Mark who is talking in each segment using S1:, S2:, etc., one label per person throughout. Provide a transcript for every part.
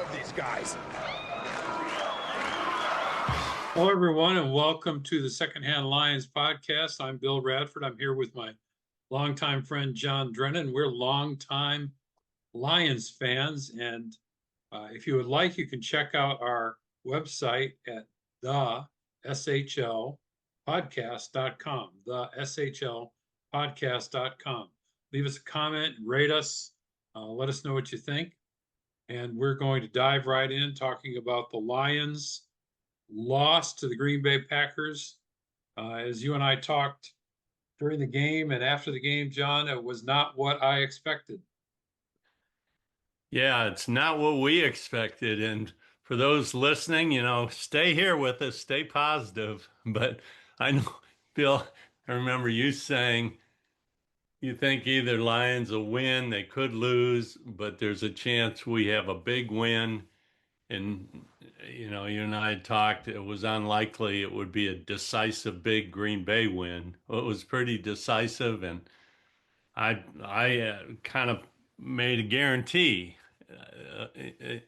S1: love these guys.
S2: Hello, everyone, and welcome to the Secondhand Lions podcast. I'm Bill Radford. I'm here with my longtime friend, John Drennan. We're longtime Lions fans, and if you would like, you can check out our website at theshlpodcast.com, theshlpodcast.com. Leave us a comment, rate us, let us know what you think, and we're going to dive right in talking about the Lions lost to the Green Bay Packers. As you and I talked during the game and after the game, John, it was not what I expected.
S3: Yeah, it's not what we expected. And for those listening, stay here with us, stay positive. But I know, Bill, I remember you saying you think either Lions will win, they could lose, but there's a chance we have a big win. And, you and I had talked, it was unlikely it would be a decisive big Green Bay win. Well, it was pretty decisive, and I kind of made a guarantee the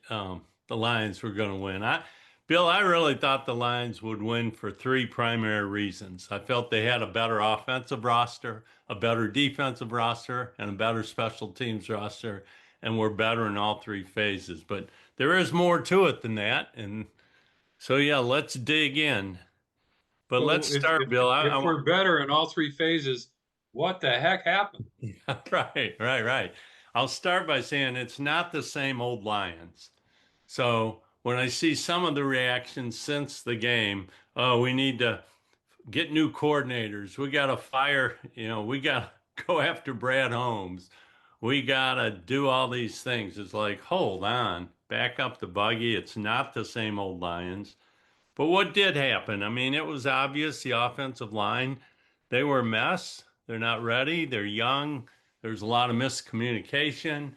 S3: Lions were going to win. Bill, I really thought the Lions would win for three primary reasons. I felt they had a better offensive roster, a better defensive roster, and a better special teams roster, and we're better in all three phases. But there is more to it than that. And so, yeah, let's dig in. But
S2: So
S3: let's start, Bill.
S2: if we're better in all three phases, what the heck happened?
S3: Yeah, right. I'll start by saying it's not the same old Lions. So when I see some of the reactions since the game, oh, we need to get new coordinators. We got to fire, we got to go after Brad Holmes. We got to do all these things. It's like, hold on, back up the buggy. It's not the same old Lions. But what did happen? I mean, it was obvious the offensive line, they were a mess. They're not ready. They're young. There's a lot of miscommunication.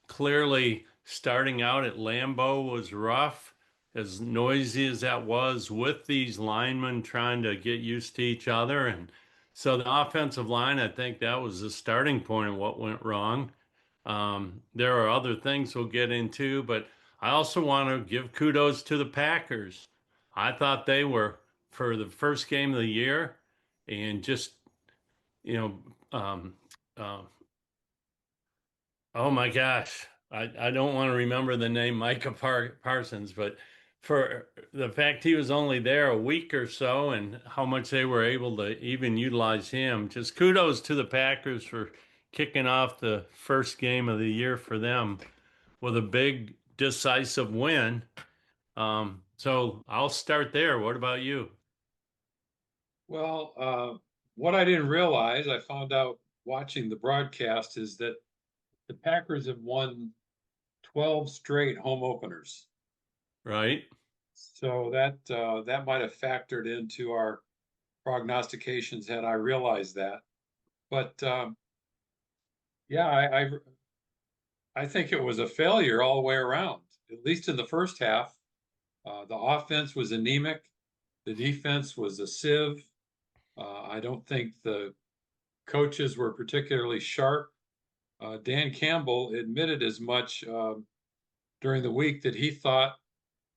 S3: Clearly, starting out at Lambeau was rough, as noisy as that was with these linemen trying to get used to each other. And so the offensive line, I think that was the starting point of what went wrong. There are other things we'll get into, but I also want to give kudos to the Packers. I thought they were, for the first game of the year, and just, you know, um, uh, oh my gosh, I don't want to remember the name Micah Parsons, but for the fact he was only there a week or so and how much they were able to even utilize him, just kudos to the Packers for kicking off the first game of the year for them with a big decisive win. So I'll start there. What about you?
S2: Well, what I didn't realize, I found out watching the broadcast, is that the Packers have won 12 straight home openers.
S3: Right?
S2: So that might have factored into our prognostications had I realized that. But yeah, I think it was a failure all the way around, at least in the first half. The offense was anemic. The defense was a sieve. I don't think the coaches were particularly sharp. Dan Campbell admitted as much during the week that he thought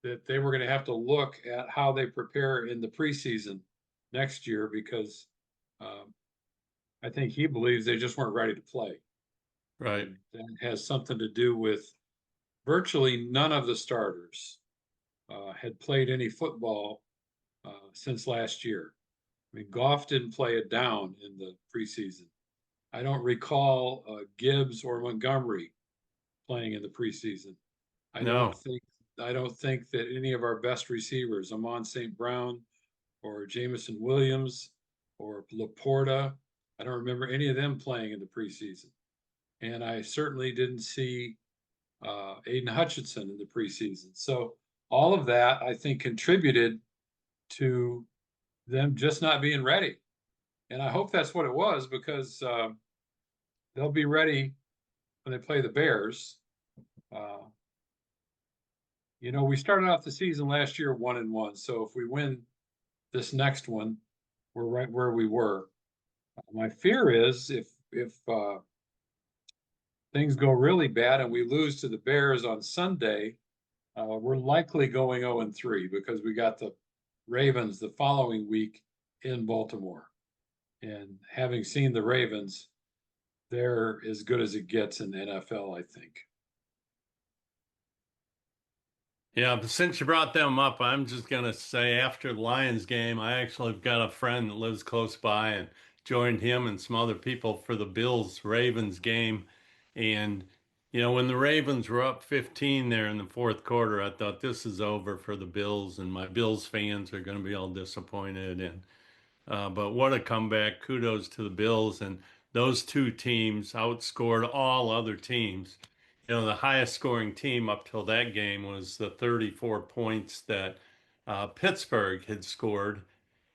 S2: that they were going to have to look at how they prepare in the preseason next year because I think he believes they just weren't ready to play.
S3: Right.
S2: And that has something to do with virtually none of the starters had played any football since last year. I mean, Goff didn't play it down in the preseason. I don't recall Gibbs or Montgomery playing in the preseason. I don't
S3: No.
S2: think I don't think that any of our best receivers, Amon St. Brown or Jamison Williams or Laporta, I don't remember any of them playing in the preseason. And I certainly didn't see Aiden Hutchinson in the preseason. So all of that, I think, contributed to them just not being ready. And I hope that's what it was because they'll be ready when they play the Bears. Uh, we started off the season last year 1-1. So if we win this next one, we're right where we were. My fear is if things go really bad and we lose to the Bears on Sunday, We're likely going 0-3 because we got the Ravens the following week in Baltimore. And having seen the Ravens, they're as good as it gets in the NFL, I think.
S3: Yeah, but since you brought them up, I'm just gonna say after the Lions game, I actually have got a friend that lives close by and joined him and some other people for the Bills Ravens game. And when the Ravens were up 15 there in the fourth quarter, I thought this is over for the Bills, and my Bills fans are going to be all disappointed. And but what a comeback! Kudos to the Bills, and those two teams outscored all other teams. The highest scoring team up till that game was the 34 points that Pittsburgh had scored,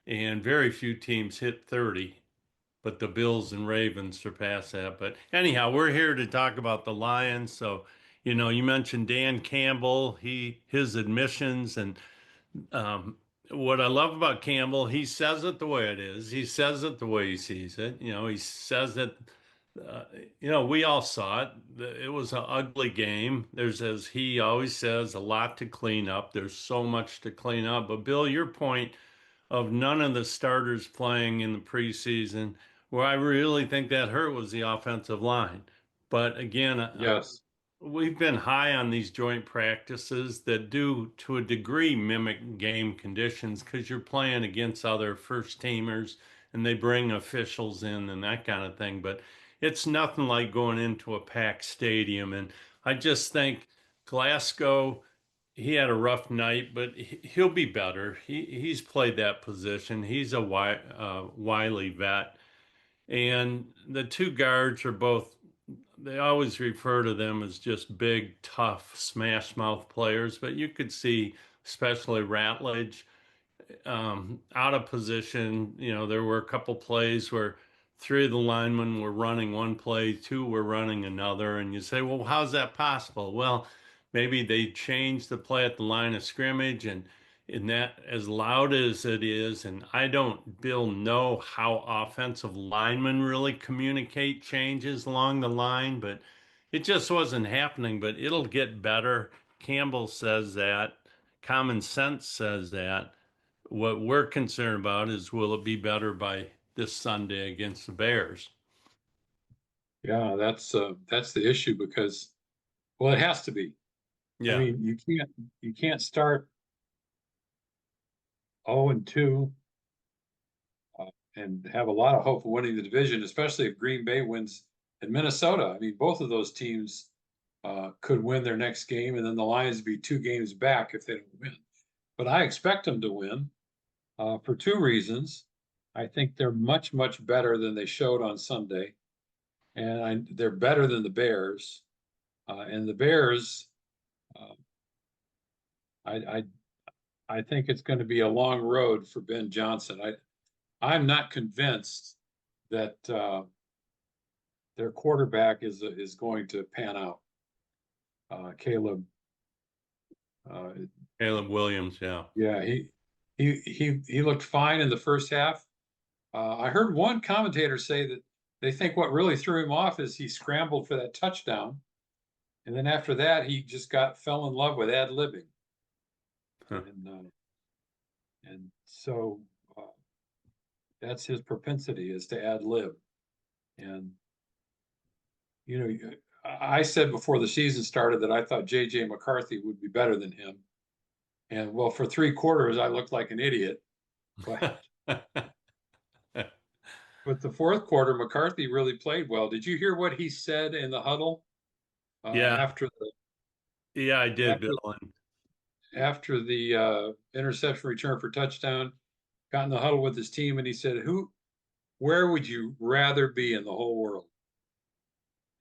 S3: and very few teams hit 30, but the Bills and Ravens surpassed that. But anyhow, we're here to talk about the Lions. So, you mentioned Dan Campbell, his admissions, and um, what I love about Campbell, he says it the way it is. He says it the way he sees it. He says it. Uh, we all saw it. It was an ugly game. There's, as he always says, a lot to clean up. There's so much to clean up. But Bill, your point of none of the starters playing in the preseason, where I really think that hurt was the offensive line. But again,
S2: Yes.
S3: we've been high on these joint practices that do, to a degree, mimic game conditions because you're playing against other first teamers and they bring officials in and that kind of thing. But it's nothing like going into a packed stadium. And I just think Glasgow, he had a rough night, but he'll be better. He's played that position. He's a wily vet. And the two guards are both, they always refer to them as just big, tough, smash mouth players, but you could see, especially Ratledge, out of position. There were a couple plays where three of the linemen were running one play, two were running another, and you say, well, how's that possible? Well, maybe they changed the play at the line of scrimmage, and in that, as loud as it is, and I don't, Bill, know how offensive linemen really communicate changes along the line, but it just wasn't happening. But it'll get better. Campbell says that. Common sense says that. What we're concerned about is will it be better by this Sunday against the Bears?
S2: Yeah, that's the issue because, well, it has to be. I
S3: Yeah.
S2: mean, you can't start 0-2 and have a lot of hope of winning the division, especially if Green Bay wins in Minnesota. I mean, both of those teams could win their next game, and then the Lions be 2 games back if they don't win. But I expect them to win for two reasons. I think they're much, much better than they showed on Sunday, and they're better than the Bears. And the Bears, uh, I, I I think it's going to be a long road for Ben Johnson. I'm not convinced that their quarterback is going to pan out. Caleb, uh,
S3: Caleb Williams, yeah.
S2: yeah, he looked fine in the first half. I heard one commentator say that they think what really threw him off is he scrambled for that touchdown, and then after that he just fell in love with ad libbing,
S3: Huh.
S2: and so that's his propensity is to ad lib. And I said before the season started that I thought J.J. McCarthy would be better than him. And well, for 3 quarters, I looked like an idiot. But but the fourth quarter, McCarthy really played well. Did you hear what he said in the huddle
S3: Yeah,
S2: after
S3: yeah, I
S2: the
S3: did, Bill.
S2: after after the interception return for touchdown? Got in the huddle with his team, and he said, where would you rather be in the whole world?"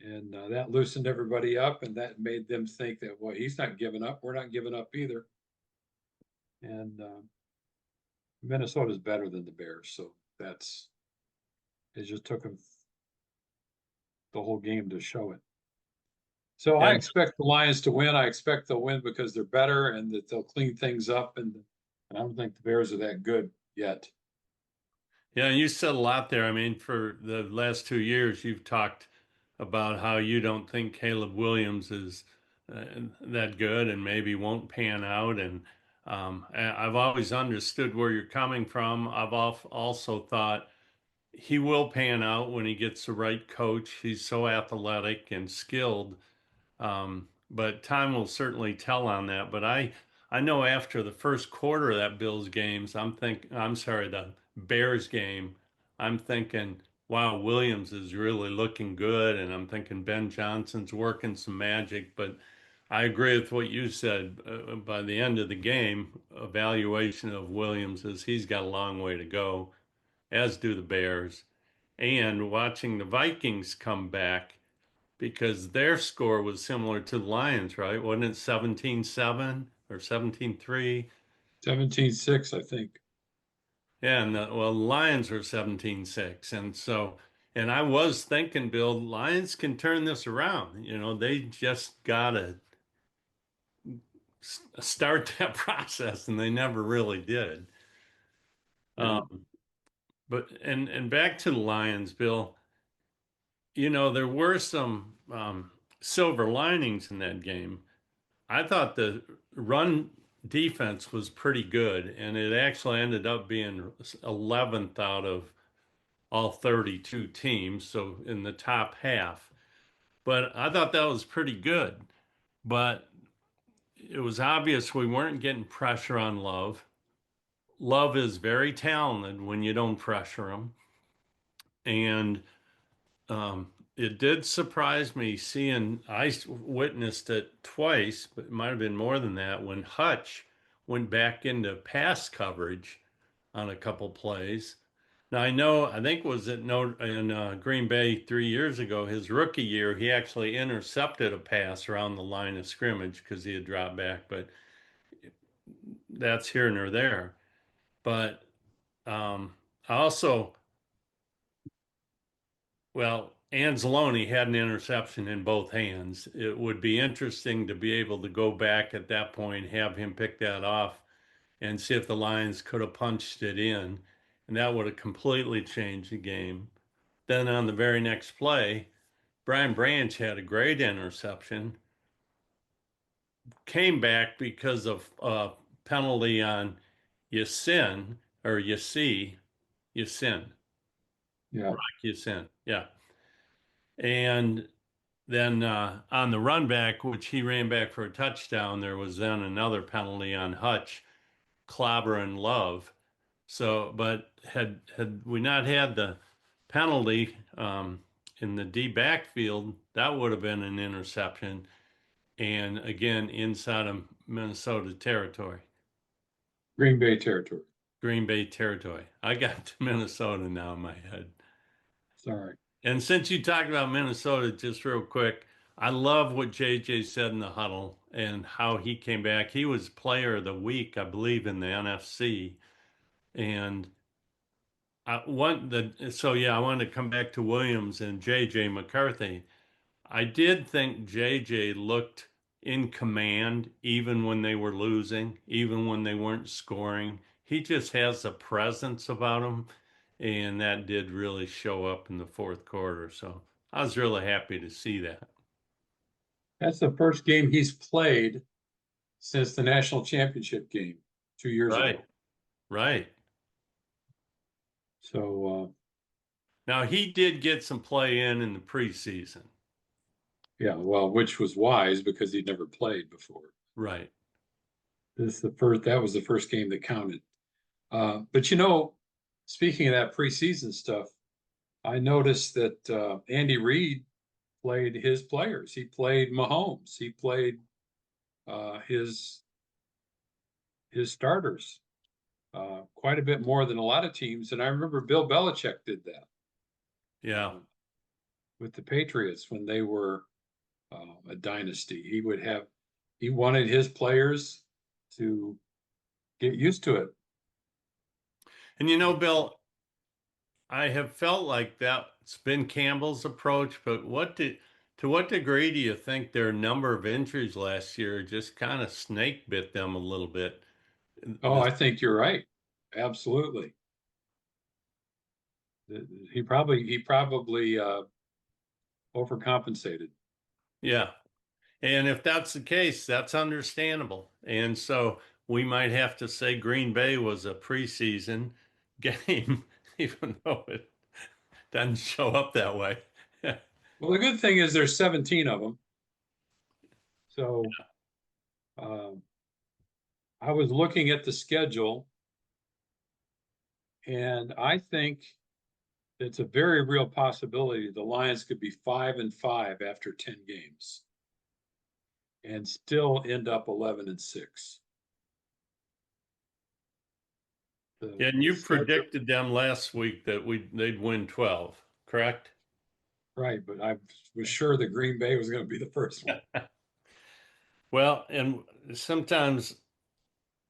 S2: And that loosened everybody up, and that made them think that, well, he's not giving up. We're not giving up either. And Minnesota's better than the Bears, so it just took them the whole game to show it. So I
S3: And
S2: expect the Lions to win. I expect they'll win because they're better and that they'll clean things up. And I don't think the Bears are that good yet.
S3: yeah, you said a lot there. I mean, for the last 2 years, you've talked about how you don't think Caleb Williams is that good and maybe won't pan out. And I've always understood where you're coming from. I've also thought he will pan out when he gets the right coach. He's so athletic and skilled. But time will certainly tell on that. But I know after the first quarter of that Bills games, I'm sorry, the Bears game, I'm thinking, wow, Williams is really looking good, and I'm thinking Ben Johnson's working some magic. But I agree with what you said. By the end of the game, evaluation of Williams is he's got a long way to go, as do the Bears. And watching the Vikings come back because their score was similar to the Lions, right? Wasn't it 17-7 or 17-3?
S2: 17-6, I think.
S3: Yeah, and well, the Lions were 17-6. And so, and I was thinking, Bill, Lions can turn this around. They just got to start that process, and they never really did.
S2: Yeah.
S3: But and back to the Lions, Bill, there were some silver linings in that game. I thought the run defense was pretty good, and it actually ended up being 11th out of all 32 teams, so in the top half. But I thought that was pretty good. But it was obvious we weren't getting pressure on Love. Love is very talented when you don't pressure him. And it did surprise me seeing, I witnessed it twice, but it might have been more than that, when Hutch went back into pass coverage on a couple plays. Now I think it was in Green Bay 3 years ago, his rookie year, he actually intercepted a pass around the line of scrimmage because he had dropped back, but that's here nor there. But I also Well, Anzalone had an interception in both hands. It would be interesting to be able to go back at that point, have him pick that off, and see if the Lions could have punched it in, and that would have completely changed the game. Then on the very next play, Brian Branch had a great interception, came back because of a penalty on Yasin or Yasin,
S2: Yeah.
S3: Rock Yasin, yeah. And then on the run back, which he ran back for a touchdown, there was then another penalty on Hutch, Clobber and Love. So, but had we not had the penalty in the D backfield, that would have been an interception, and again inside of Minnesota territory,
S2: Green Bay territory.
S3: Green Bay territory. I got to Minnesota now in my head.
S2: Sorry.
S3: And since you talked about Minnesota, just real quick, I love what JJ said in the huddle and how he came back. He was player of the week, I believe, in the NFC. And I I wanted to come back to Williams and JJ McCarthy. I did think JJ looked in command even when they were losing, even when they weren't scoring. He just has a presence about him, and that did really show up in the fourth quarter. So I was really happy to see that.
S2: That's the first game he's played since the national championship game 2 years
S3: Right,
S2: ago.
S3: right.
S2: So,
S3: Now he did get some play in the preseason.
S2: yeah, well, which was wise because he'd never played before.
S3: Right.
S2: That was the first game that counted. But speaking of that preseason stuff, I noticed that Andy Reid played his players. He played Mahomes. He played his starters quite a bit more than a lot of teams. And I remember Bill Belichick did that
S3: Yeah.
S2: with the Patriots when they were a dynasty. He wanted his players to get used to it.
S3: And Bill, I have felt like that's been Campbell's approach, but to what degree do you think their number of injuries last year just kind of snake bit them a little bit?
S2: Oh,
S3: This,
S2: I think you're right. Absolutely. He probably overcompensated.
S3: yeah. And if that's the case, that's understandable. And so we might have to say Green Bay was a preseason game, even though it doesn't show up that way.
S2: Well, the good thing is there's 17 of them. So um, I was looking at the schedule, and I think it's a very real possibility the Lions could be 5-5 after 10 games and still end up 11-6.
S3: And
S2: The
S3: you
S2: schedule,
S3: predicted them last week that they'd win 12, correct?
S2: right? But I was sure that Green Bay was going to be the first one.
S3: Well, and sometimes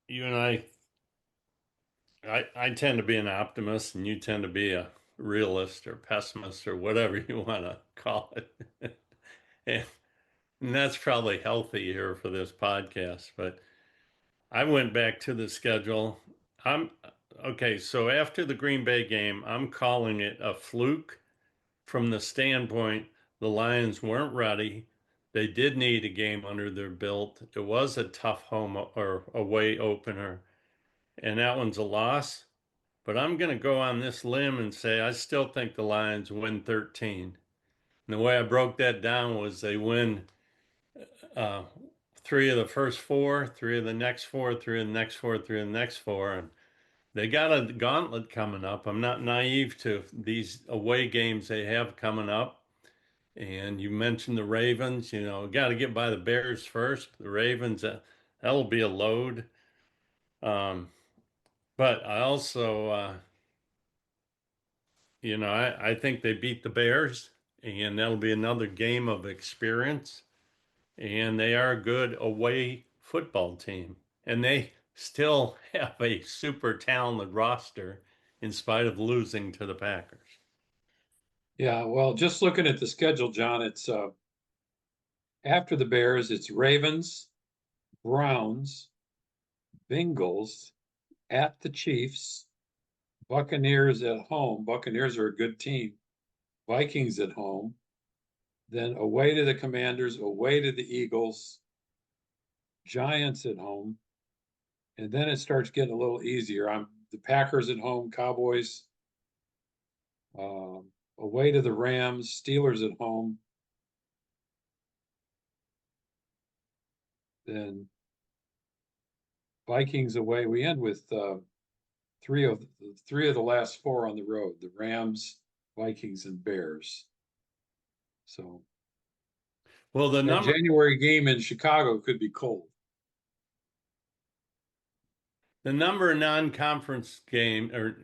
S3: you and I tend to be an optimist and you tend to be a realist or pessimist or whatever you want to call it. and, and that's probably healthy here for this podcast. But I went back to the schedule. I'm okay. So after the Green Bay game, I'm calling it a fluke from the standpoint the Lions weren't ready. They did need a game under their belt. It was a tough home or away opener, and that one's a loss. But I'm going to go on this limb and say I still think the Lions win 13. And the way I broke that down was they win uh, three of the first four, three of the next four, three of the next four, three of the next four. And they got a gauntlet coming up. I'm not naive to these away games they have coming up. And you mentioned the Ravens, got to get by the Bears first. The Ravens, that'll be a load. Um, but I also, I think they beat the Bears, and that'll be another game of experience. And they are a good away football team. And they still have a super talented roster in spite of losing to the Packers.
S2: Yeah, well, just looking at the schedule, John, it's after the Bears, it's Ravens, Browns, Bengals, at the Chiefs, Buccaneers at home. Buccaneers are a good team. Vikings at home, then away to the Commanders, away to the Eagles, Giants at home, and then it starts getting a little easier. I'm the Packers at home, Cowboys, away to the Rams, Steelers at home, then Vikings away. We end with three of the last four on the road: the Rams, Vikings, and Bears. So
S3: Well, the
S2: that
S3: number
S2: January game in Chicago could be cold.
S3: The number of non-conference game or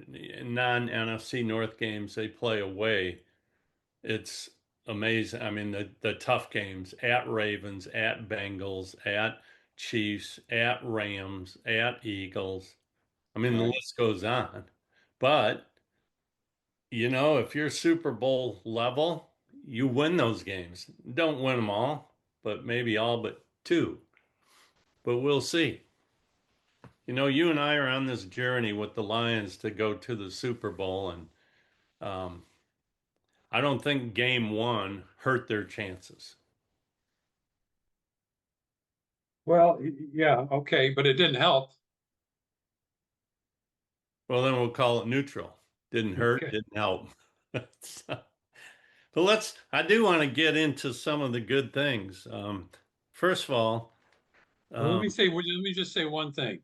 S3: non-NFC North games they play away, it's amazing. I mean, the tough games at Ravens, at Bengals, at Chiefs, at Rams, at Eagles. I mean, the
S2: Right.
S3: list goes on. But, if you're Super Bowl level, you win those games. Don't win them all, but maybe all but two. But we'll see. You and I are on this journey with the Lions to go to the Super Bowl, and um, I don't think game one hurt their chances.
S2: Well, yeah, okay, but it didn't help.
S3: Well, then we'll call it neutral. Didn't hurt,
S2: Okay.
S3: didn't help. But I do want to get into some of the good things. First of all,
S2: Well,
S3: um,
S2: let me just say one thing.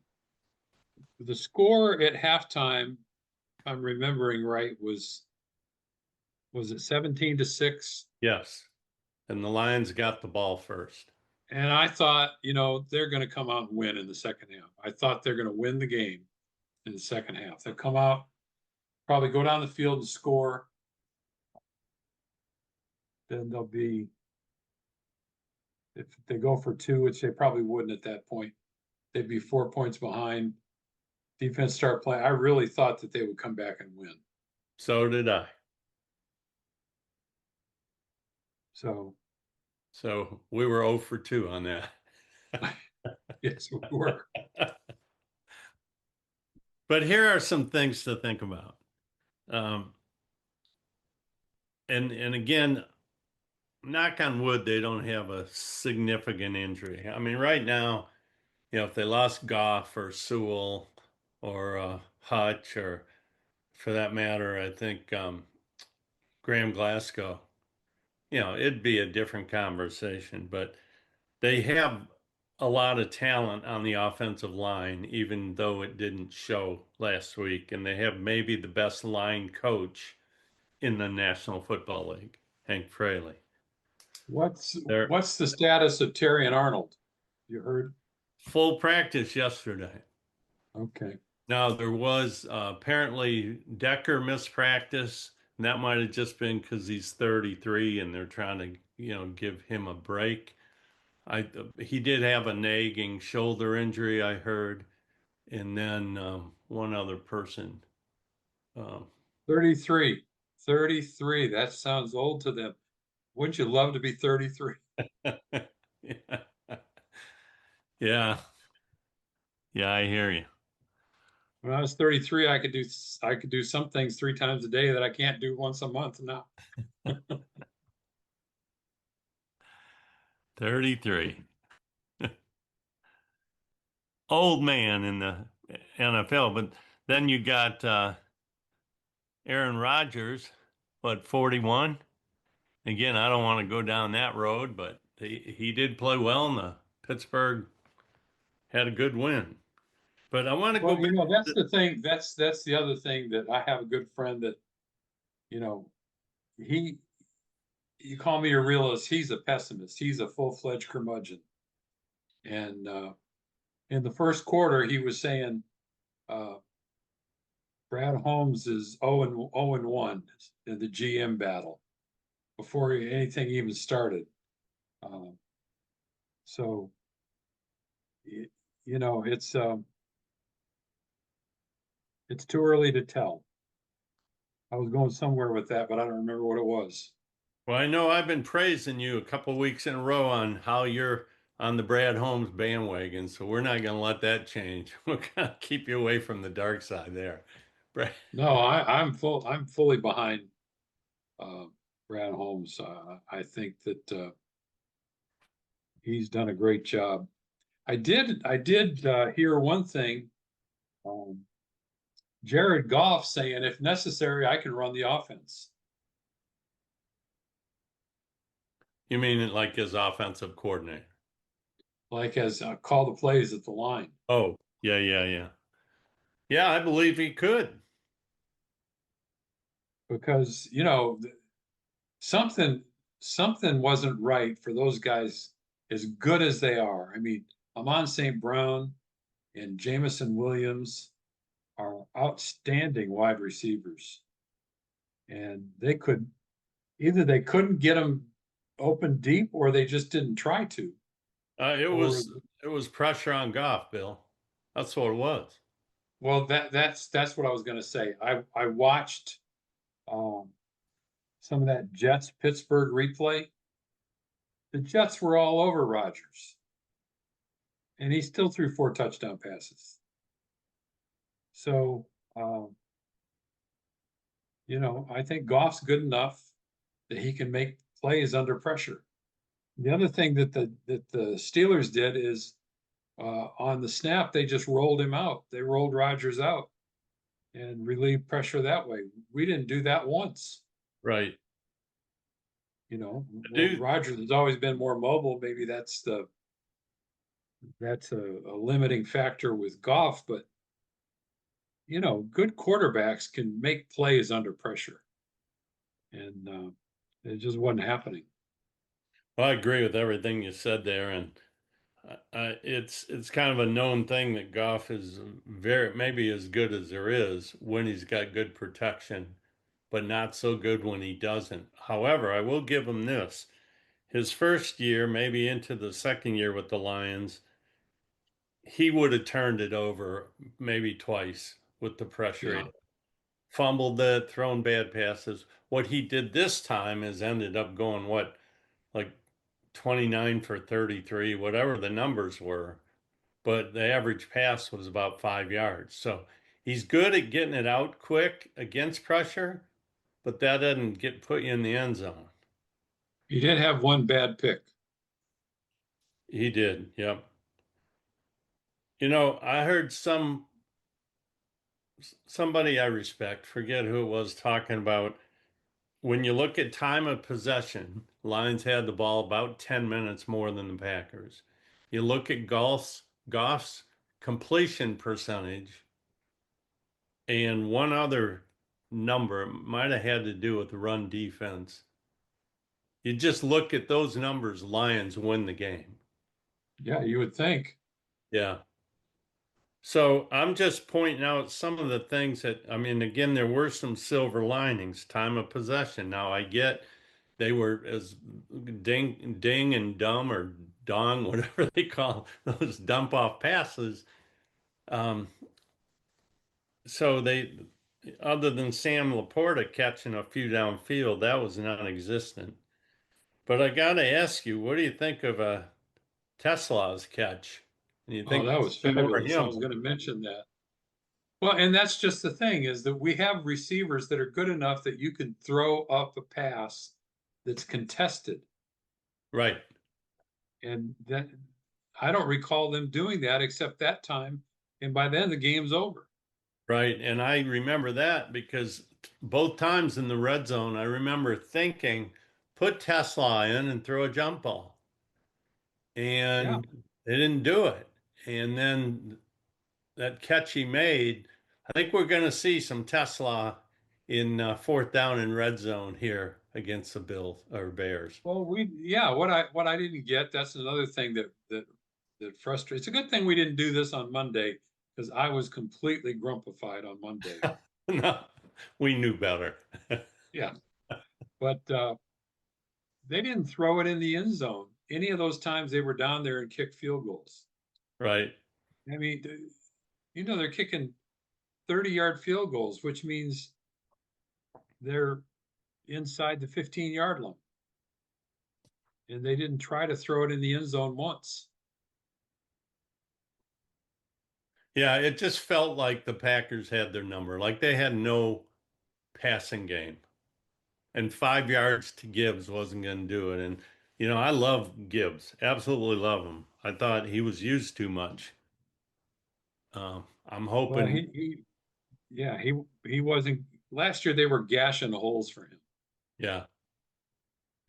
S2: The score at halftime, if I'm remembering right, was it 17-6?
S3: yes, and the Lions got the ball first.
S2: And I thought, they're going to come out and win in the second half. I thought they're going to win the game in the second half. They'll come out, probably go down the field and score. Then they'll be, if they go for two, which they probably wouldn't at that point, they'd be 4 points behind. Defense start playing. I really thought that they would come back and win.
S3: So did I.
S2: So,
S3: So we were 0 for 2 on that.
S2: yes, we were.
S3: But here are some things to think about. Um, and again, knock on wood, they don't have a significant injury. I mean, right now, if they lost Goff or Sewell or Hutch, or for that matter, I think Graham Glasgow, it'd be a different conversation. But they have a lot of talent on the offensive line, even though it didn't show last week. And they have maybe the best line coach in the National Football League, Hank Fraley.
S2: What's
S3: They're
S2: what's the status of Terry and Arnold? You heard?
S3: full practice yesterday.
S2: Okay.
S3: Now, there was apparently Decker missed practice. And that might have just been because he's 33 and they're trying to, give him a break. He did have a nagging shoulder injury, I heard, and then one other person. Um,
S2: 33. 33. That sounds old to them. Wouldn't you love to be 33?
S3: yeah, yeah, yeah, I hear you.
S2: When I was 33, I could do some things 3 times a day that I can't do once a month now.
S3: 33. Old man in the NFL, but then you got Aaron Rodgers, what, 41? Again, I don't want to go down that road, but he did play well, and the Pittsburgh had a good win. But I want to go
S2: Well,
S3: back.
S2: that's the thing. That's the other thing that I have a good friend that, you know, he you call me a realist, he's a pessimist. He's a full-fledged curmudgeon. And in the first quarter, he was saying uh, Brad Holmes is 0-1 in the GM battle before anything even started. Um, so, you know, it's too early to tell. I was going somewhere with that, but I don't remember what it was.
S3: Well, I know I've been praising you a couple weeks in a row on how you're on the Brad Holmes bandwagon, so we're not going to let that change. We're going to keep you away from the dark side there. Brad.
S2: No, I'm fully behind uh, Brad Holmes. I think that he's done a great job. I did hear one thing. Um, Jared Goff saying, if necessary, I can run the offense.
S3: You mean like his offensive coordinator?
S2: Like as call the plays at the line.
S3: Oh, yeah, yeah, yeah. Yeah, I believe he could.
S2: Because something something wasn't right for those guys as good as they are. I mean, Amon St. Brown and Jamison Williams are outstanding wide receivers, and they couldn't get them open deep, or they just didn't try to.
S3: Uh, it
S2: Or
S3: was it was pressure on Goff, Bill. That's what it was.
S2: well, that's what I was going to say. I watched um, some of that Jets Pittsburgh replay. The Jets were all over Rodgers, and he still threw 4 touchdown passes. So, I think Goff's good enough that he can make plays under pressure. The other thing that the Steelers did is on the snap they just rolled him out. They rolled Rodgers out and relieved pressure that way. We didn't do that once.
S3: Right.
S2: Well,
S3: Dude,
S2: Rodgers has always been more mobile. Maybe that's a limiting factor with Goff, but good quarterbacks can make plays under pressure, and it just wasn't happening.
S3: I agree with everything you said there, and it's kind of a known thing that Goff is very maybe as good as there is when he's got good protection, but not so good when he doesn't. However, I will give him this. His first year, maybe into the second year with the Lions, he would have turned it over maybe twice with the pressure.
S2: Yeah,
S3: Fumbled it, thrown bad passes. What he did this time is ended up going what, like 29 for 33, whatever the numbers were. But the average pass was about 5 yards. So he's good at getting it out quick against pressure, but that doesn't put you in the end zone.
S2: He did have one bad pick.
S3: He did. Yep. I heard somebody I respect, forget who it was, talking about when you look at time of possession, Lions had the ball about 10 minutes more than the Packers. You look at Goff's completion percentage and one other number might have had to do with the run defense. You just look at those numbers, Lions win the game.
S2: Yeah, you would think.
S3: Yeah. So I'm just pointing out some of the things that, I mean, again, there were some silver linings, time of possession. Now I get they were as ding and dumb or dong, whatever they call those dump off passes. Um, so other than Sam Laporta catching a few downfield, that was non-existent. But I got to ask you, what do you think of Tesla's catch? And you
S2: Oh,
S3: think
S2: that
S3: we
S2: was
S3: see more of
S2: fabulous. I
S3: him?
S2: was going to mention that. Well, and that's just the thing is that we have receivers that are good enough that you can throw up a pass that's contested.
S3: Right.
S2: And that I don't recall them doing that except that time. And by then the game's over.
S3: Right. And I remember that because both times in the red zone, I remember thinking, put Tesla in and throw a jump ball.
S2: Yeah.
S3: And they didn't do it. And then that catch he made, I think we're going to see some Tesla in fourth down and red zone here against the Bills or Bears.
S2: Well, what I didn't get, that's another thing that frustrates. It's a good thing we didn't do this on Monday because I was completely grumpified on Monday.
S3: No, we knew better.
S2: Yeah. But they didn't throw it in the end zone any of those times they were down there and kicked field goals.
S3: Right.
S2: I mean, they're kicking 30-yard field goals, which means they're inside the 15-yard line. And they didn't try to throw it in the end zone once.
S3: Yeah, it just felt like the Packers had their number, like they had no passing game. And 5 yards to Gibbs wasn't going to do it. And, I love Gibbs, absolutely love him. I thought he was used too much. I'm
S2: Well,
S3: hoping,
S2: yeah, he wasn't. Last year they were gashing holes for him.
S3: yeah.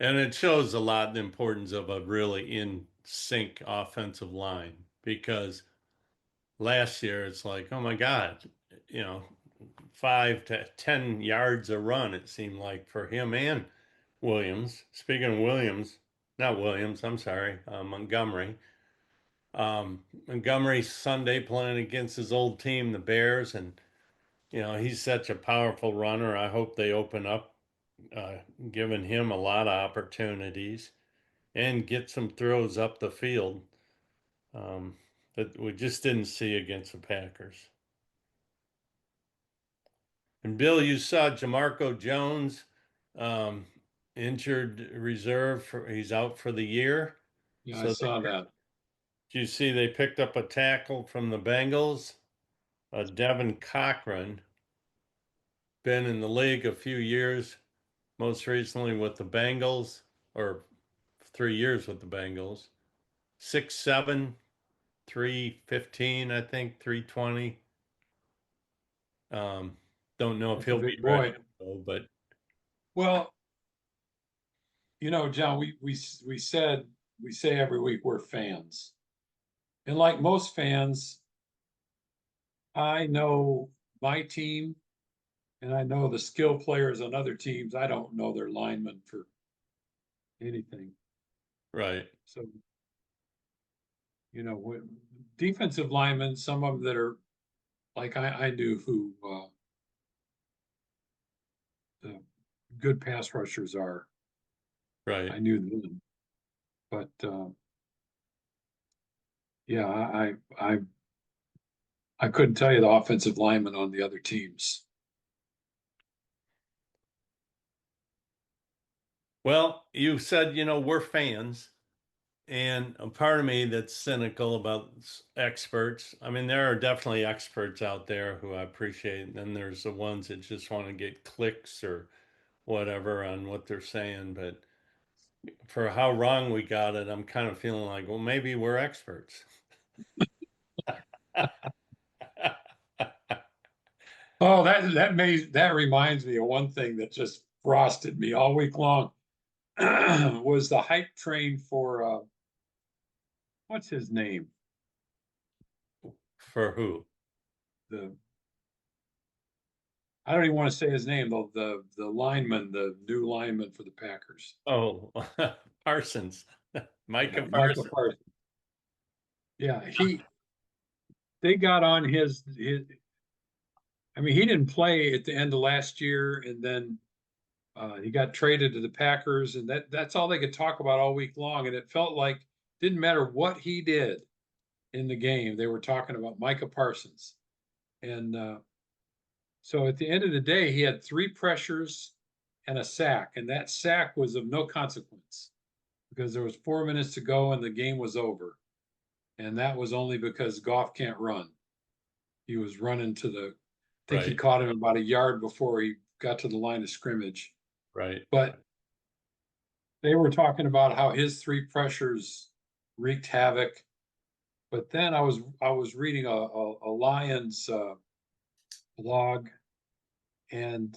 S3: And it shows a lot the importance of a really in sync offensive line because last year it's like, oh my God, you know, 5 to 10 yards a run, it seemed like for him and Williams. Speaking of Williams, not Williams, I'm sorry, Montgomery. Montgomery Sunday playing against his old team, the Bears, and he's such a powerful runner. I hope they open up, uh, giving him a lot of opportunities and get some throws up the field um, that we just didn't see against the Packers. And Bill, you saw Jamarco Jones, um, injured reserve he's out for the year.
S2: Yeah, I
S3: So
S2: saw that.
S3: did you see they picked up a tackle from the Bengals? Devin Cochran, been in the league a few years, most recently with the Bengals, or 3 years with the Bengals. 6'7", 315, I think, 320. Um, don't know if
S2: That's a
S3: he'll be
S2: big
S3: ready
S2: boy.
S3: to go, but
S2: Well, John, we say every week we're fans, and like most fans, I know my team and I know the skill players on other teams. I don't know their linemen for anything.
S3: right,
S2: So, defensive linemen, some of them that are like I knew who the good pass rushers are.
S3: right.
S2: I knew them, but yeah, I couldn't tell you the offensive linemen on the other teams.
S3: Well, you said, we're fans. And a part of me that's cynical about experts. I mean, there are definitely experts out there who I appreciate. And then there's the ones that just want to get clicks or whatever on what they're saying. But for how wrong we got it, I'm kind of feeling like, well, maybe we're experts.
S2: Oh, that reminds me of one thing that just frosted me all week long was the hype train for what's his name?
S3: For who?
S2: The I don't even want to say his name, though, the lineman, the new lineman for the Packers.
S3: Oh, Parsons,
S2: Yeah,
S3: Micah
S2: Michael
S3: Parsons.
S2: Parsons. Yeah, they got on his I mean, he didn't play at the end of last year, and then he got traded to the Packers, and that's all they could talk about all week long. And it felt like didn't matter what he did in the game, they were talking about Micah Parsons. And so at the end of the day, he had 3 pressures and a sack, and that sack was of no consequence because there was 4 minutes to go and the game was over. And that was only because Goff can't run. He was running to I think he
S3: Right,
S2: caught him about a yard before he got to the line of scrimmage.
S3: right.
S2: But they were talking about how his 3 pressures wreaked havoc. But then I was reading a Lions blog, and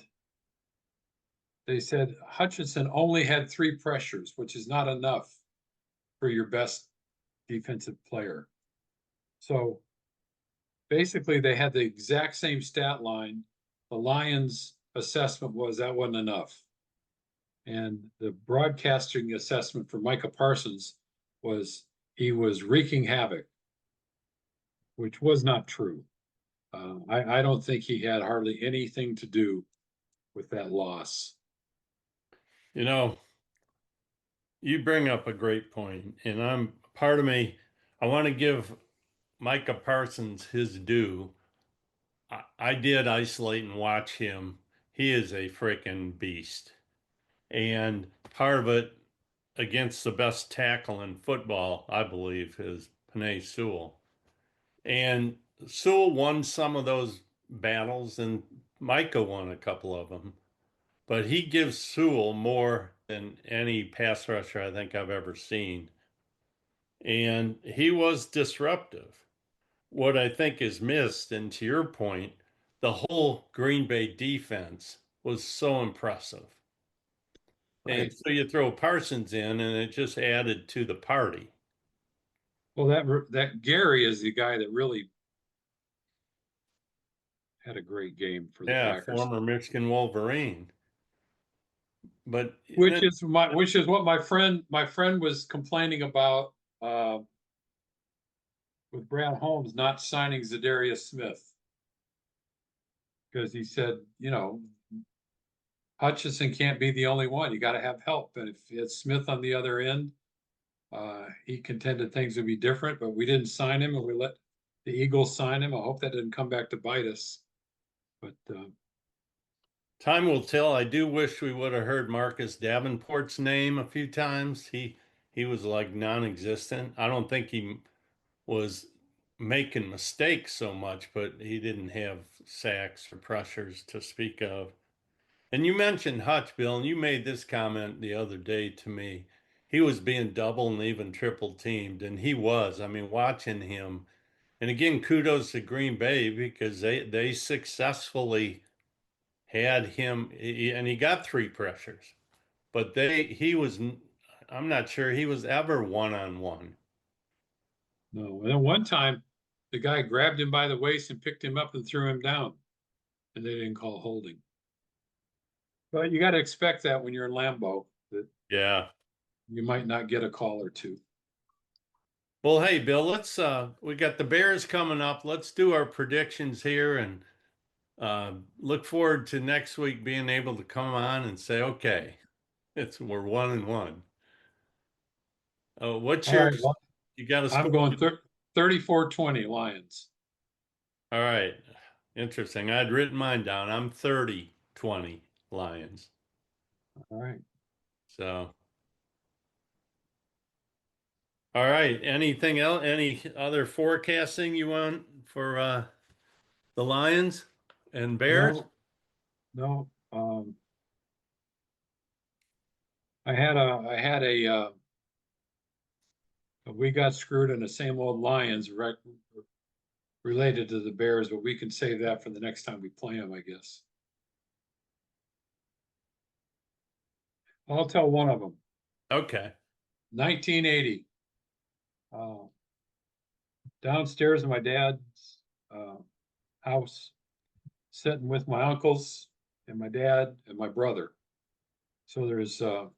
S2: they said Hutchinson only had 3 pressures, which is not enough for your best defensive player. So basically, they had the exact same stat line. The Lions' assessment was that wasn't enough. And the broadcasting assessment for Micah Parsons was he was wreaking havoc, which was not true. I don't think he had hardly anything to do with that loss.
S3: You know, you bring up a great point, and I'm part of me. I want to give Micah Parsons his due. I did isolate and watch him. He is a freaking beast. And part of it against the best tackle in football, I believe, is Penei Sewell. And Sewell won some of those battles, and Micah won a couple of them. But he gives Sewell more than any pass rusher I think I've ever seen. And he was disruptive. What I think is missed, and to your point, the whole Green Bay defense was so impressive. And
S2: Right.
S3: so you throw Parsons in, and it just added to the party.
S2: Well, that Gary is the guy that really had a great game for the
S3: Yeah,
S2: Packers,
S3: former Michigan Wolverine. But
S2: which is what my friend was complaining about with Brad Holmes not signing Zadarius Smith because he said, Hutchinson can't be the only one. You got to have help, and if it's Smith on the other end, he contended things would be different. But we didn't sign him, and we let the Eagles sign him. I hope that didn't come back to bite us. But
S3: time will tell. I do wish we would have heard Marcus Davenport's name a few times. He was like non-existent. I don't think he was making mistakes so much, but he didn't have sacks or pressures to speak of. And you mentioned Hutch, Bill, and you made this comment the other day to me. He was being double and even triple teamed, and he was. I mean, watching him, and again, kudos to Green Bay because they successfully had him, and he got 3 pressures, but he was. I'm not sure he was ever one-on-one.
S2: no, and then one time, the guy grabbed him by the waist and picked him up and threw him down, and they didn't call holding. But you got to expect that when you're in Lambeau, that
S3: Yeah.
S2: you might not get a call or two.
S3: Well, hey, Bill, we got the Bears coming up. Let's do our predictions here and look forward to next week being able to come on and say, okay, we're 1-1. What's
S2: All right,
S3: yours?
S2: well,
S3: You got a
S2: I'm
S3: score?
S2: going 34-20 Lions.
S3: All right. Interesting. I'd written mine down. I'm 30-20 Lions.
S2: All right.
S3: So, all right. Anything else? Any other forecasting you want for the Lions and Bears?
S2: No, no. we got screwed in the same old Lions related to the Bears, but we can save that for the next time we play them, I guess. I'll tell one of them.
S3: Okay.
S2: 1980. Downstairs in my dad's house, sitting with my uncles and my dad and my brother. So there's 5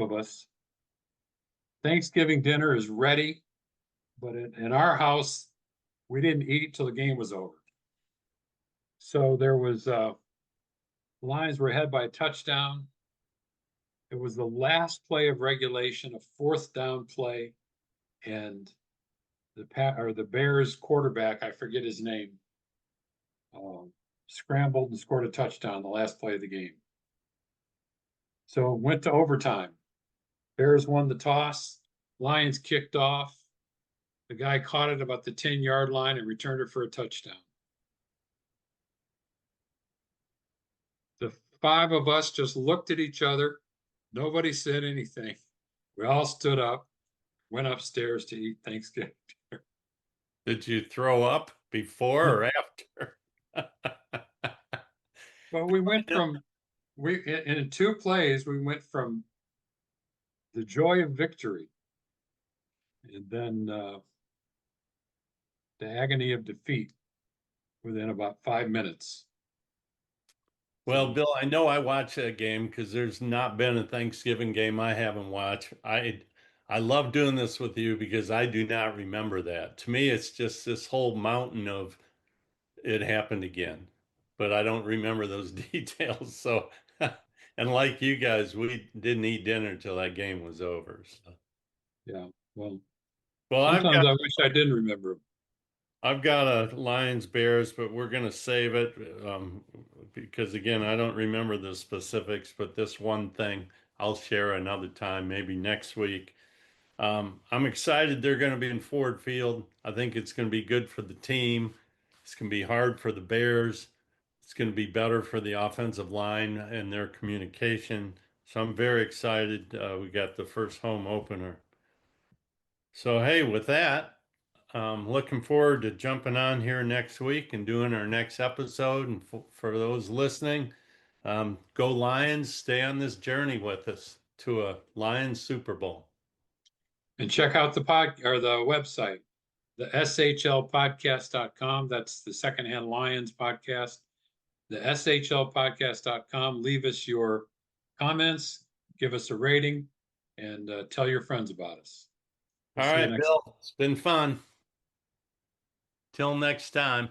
S2: of us. Thanksgiving dinner is ready, but in our house, we didn't eat till the game was over. So there was Lions were ahead by a touchdown. It was the last play of regulation, a 4th down play, and the Bears quarterback, I forget his name, scrambled and scored a touchdown the last play of the game. So it went to overtime. Bears won the toss. Lions kicked off. The guy caught it about the 10-yard line and returned it for a touchdown. The 5 of us just looked at each other. Nobody said anything. We all stood up, went upstairs to eat Thanksgiving.
S3: Did you throw up before or after?
S2: Well, we went from in 2 plays, we went from the joy of victory and then the agony of defeat within about 5 minutes.
S3: Well, Bill, I know I watched that game because there's not been a Thanksgiving game I haven't watched. I love doing this with you because I do not remember that. To me, it's just this whole mountain of it happened again, but I don't remember those details. So, and like you guys, we didn't eat dinner until that game was over. So,
S2: Yeah, well,
S3: I've
S2: sometimes
S3: got
S2: I wish I didn't remember them.
S3: a Lions Bears, but we're going to save it because, again, I don't remember the specifics, but this one thing I'll share another time, maybe next week. I'm excited they're going to be in Ford Field. I think it's going to be good for the team. It's going to be hard for the Bears. It's going to be better for the offensive line and their communication. So I'm very excited. We got the first home opener. So, hey, with that, looking forward to jumping on here next week and doing our next episode. And for those listening, go Lions, stay on this journey with us to a Lions Super Bowl.
S2: And check out the website, the shlpodcast.com. That's the Secondhand Lions podcast, the shlpodcast.com. Leave us your comments, give us a rating, and tell your friends about us.
S3: All right, Bill, it's been fun. Till next time.